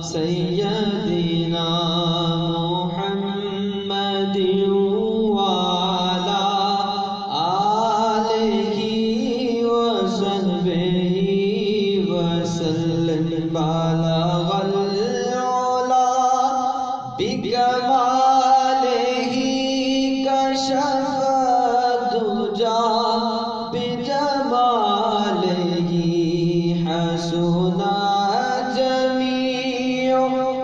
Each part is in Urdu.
سيدنا محمد وعلى آله وصحبه وسلم بلغ العلا بكماله كشف الدجى بجماله حسن جميع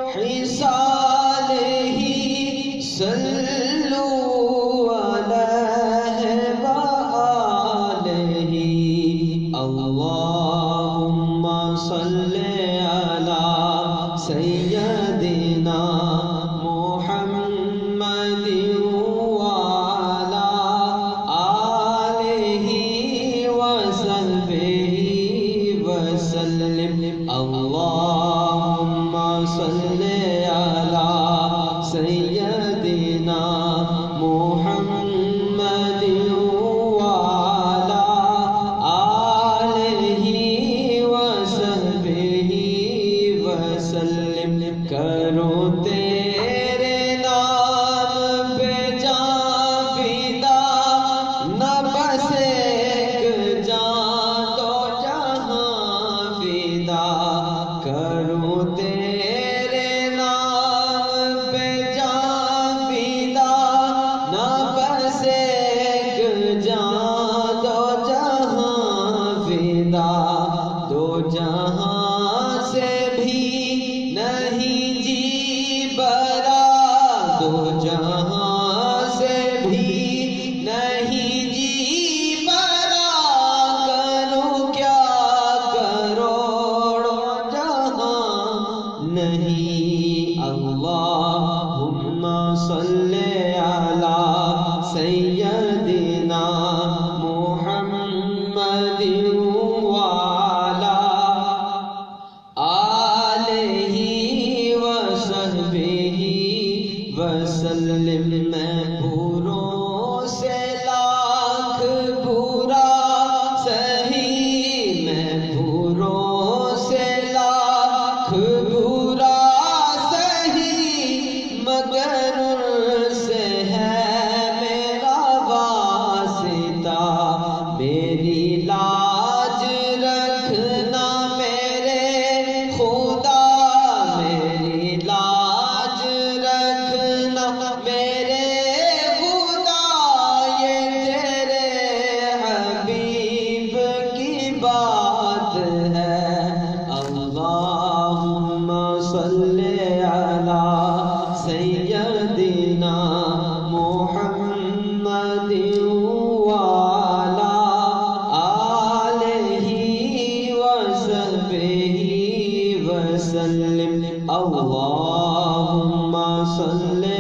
حصاله صلوا عليه وآله اللهم صل على سيدنا محمد وعلى آله وصحبه وسلم اللهم صل على سيدنا محمد وعلى آله وصحبه وسلم کرو تیرے نام پہ جان فدا نہ بس ایک جان دو جہاں فدا کرو تیرے نام پہ جان فدا نہ بس ایک جان دو جہاں فدا دو جہاں سے بھی نہیں جی برا دو جہاں سے بھی نہیں جی برا کروں کیا کروڑوں جہاں نہیں اللہم صلی علی سیدنا محمد وعلی آلہ وصحبہ وسلم میں بروں سے لاکھ برا سہی میں بروں سے لاکھ برا سہی مگر ان سے ہے میرا واسطہ میری لاج رکھنا میرے خدا میری لاج رکھنا میرے خدا یہ تیرے حبیب کی بات ہے اللہم صلی علی سیدنا محمد وعلی آلہ وصحبہ وسلم اللہم صلی